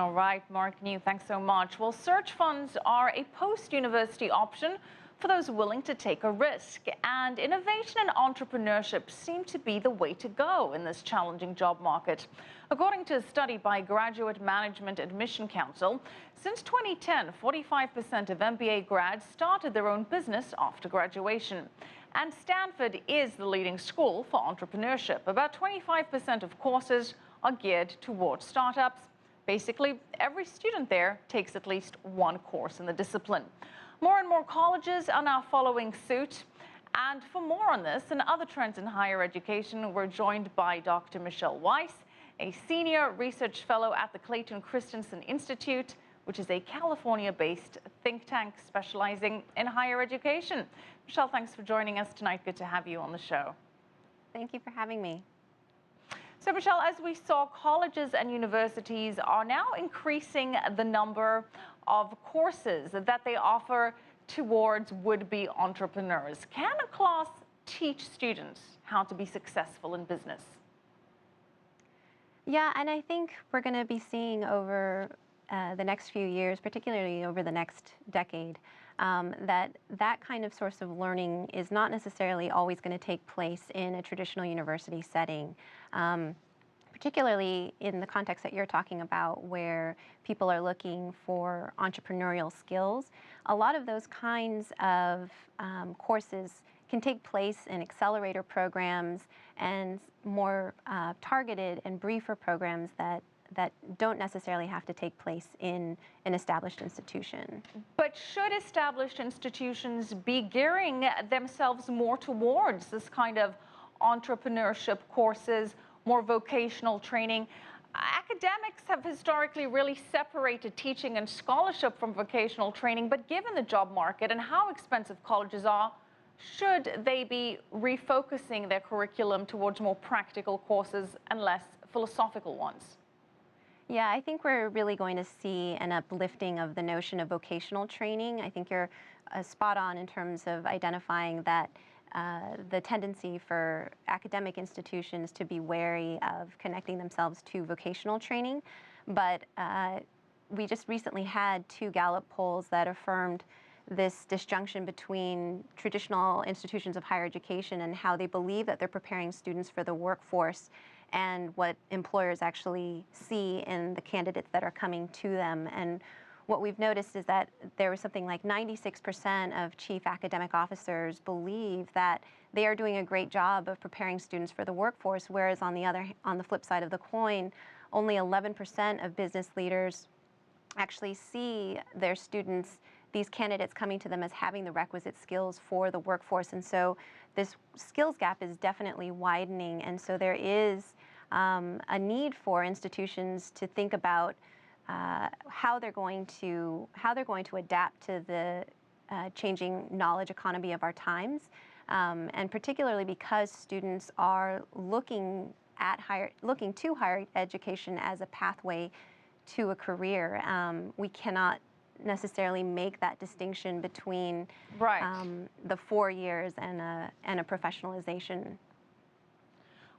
All right, Mark New, thanks so much. Well, search funds are a post-university option for those willing to take a risk. And innovation and entrepreneurship seem to be the way to go in this challenging job market. According to a study by Graduate Management Admission Council, since 2010, 45% of MBA grads started their own business after graduation. And Stanford is the leading school for entrepreneurship. About 25% of courses are geared towards startups. Basically, every student there takes at least one course in the discipline. More and more colleges are now following suit. And for more on this and other trends in higher education, we're joined by Dr. Michelle Weise, a senior research fellow at the Clayton Christensen Institute, which is a California-based think tank specializing in higher education. Michelle, thanks for joining us tonight. Good to have you on the show. Thank you for having me. So, Michelle, as we saw, colleges and universities are now increasing the number of courses that they offer towards would-be entrepreneurs. Can a class teach students how to be successful in business? Yeah, and I think we're going to be seeing over the next few years, particularly over the next decade, that kind of source of learning is not necessarily always going to take place in a traditional university setting. Particularly in the context that you're talking about, where people are looking for entrepreneurial skills, a lot of those kinds of courses can take place in accelerator programs and more targeted and briefer programs that don't necessarily have to take place in an established institution. But should established institutions be gearing themselves more towards this kind of entrepreneurship courses, more vocational training? Academics have historically really separated teaching and scholarship from vocational training, but given the job market and how expensive colleges are, should they be refocusing their curriculum towards more practical courses and less philosophical ones? Yeah, I think we're really going to see an uplifting of the notion of vocational training. I think you're spot on in terms of identifying that the tendency for academic institutions to be wary of connecting themselves to vocational training. But we just recently had 2 Gallup polls that affirmed this disjunction between traditional institutions of higher education and how they believe that they're preparing students for the workforce and what employers actually see in the candidates that are coming to them. And what we've noticed is that there was something like 96% of chief academic officers believe that they are doing a great job of preparing students for the workforce, whereas on the flip side of the coin, only 11% of business leaders actually see their students, these candidates coming to them as having the requisite skills for the workforce. And so this skills gap is definitely widening. And so there is a need for institutions to think about how they're going to adapt to the changing knowledge economy of our times, and particularly because students are looking to higher education as a pathway to a career. We cannot necessarily make that distinction between the 4 years and a professionalization.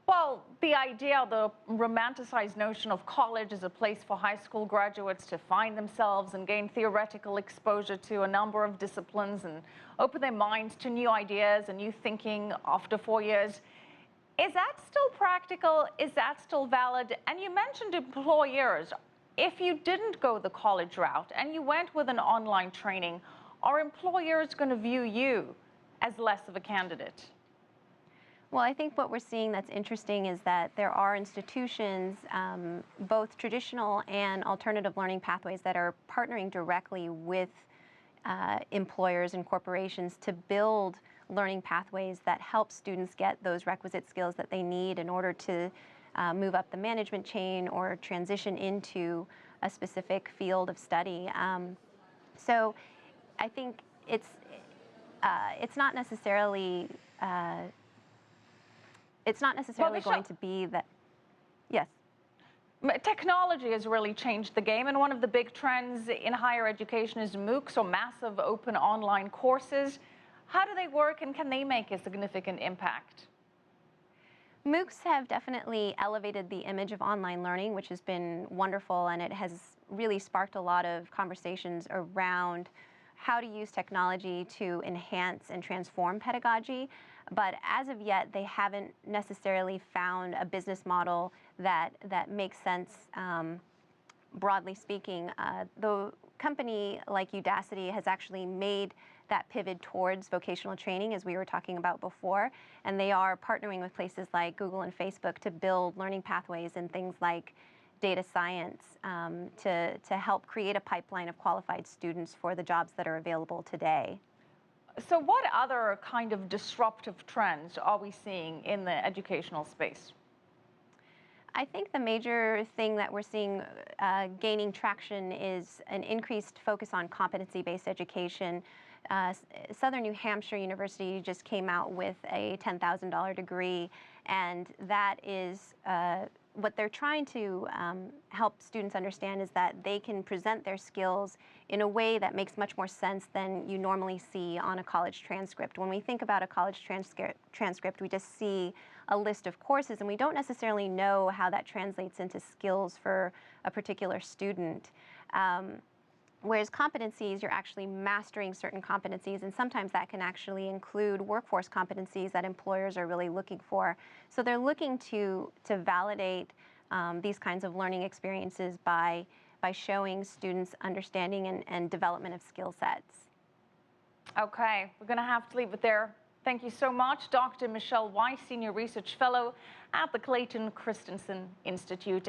Well, the idea, the romanticized notion of college as a place for high school graduates to find themselves and gain theoretical exposure to a number of disciplines and open their minds to new ideas and new thinking after 4 years, is that still practical? Is that still valid? And you mentioned employers. If you didn't go the college route and you went with an online training, are employers going to view you as less of a candidate? Well, I think what we're seeing that's interesting is that there are institutions, both traditional and alternative learning pathways, that are partnering directly with employers and corporations to build learning pathways that help students get those requisite skills that they need in order to move up the management chain or transition into a specific field of study. So I think it's not necessarily going to be that. Yes. Technology has really changed the game, and one of the big trends in higher education is MOOCs, or massive open online courses. How do they work, and can they make a significant impact? MOOCs have definitely elevated the image of online learning, which has been wonderful, and it has really sparked a lot of conversations around how to use technology to enhance and transform pedagogy. But as of yet, they haven't necessarily found a business model that makes sense. Broadly speaking, the company like Udacity has actually made that pivot towards vocational training, as we were talking about before, and they are partnering with places like Google and Facebook to build learning pathways in things like data science to help create a pipeline of qualified students for the jobs that are available today. So what other kind of disruptive trends are we seeing in the educational space? I think the major thing that we're seeing gaining traction is an increased focus on competency-based education. Southern New Hampshire University just came out with a $10,000 degree, and that is what they're trying to help students understand is that they can present their skills in a way that makes much more sense than you normally see on a college transcript. When we think about a college transcript, we just see a list of courses, and we don't necessarily know how that translates into skills for a particular student. Whereas competencies, you're actually mastering certain competencies, and sometimes that can actually include workforce competencies that employers are really looking for. So they're looking to validate these kinds of learning experiences by showing students understanding and development of skill sets. Okay, we're going to have to leave it there. Thank you so much, Dr. Michelle Weise, Senior Research Fellow at the Clayton Christensen Institute.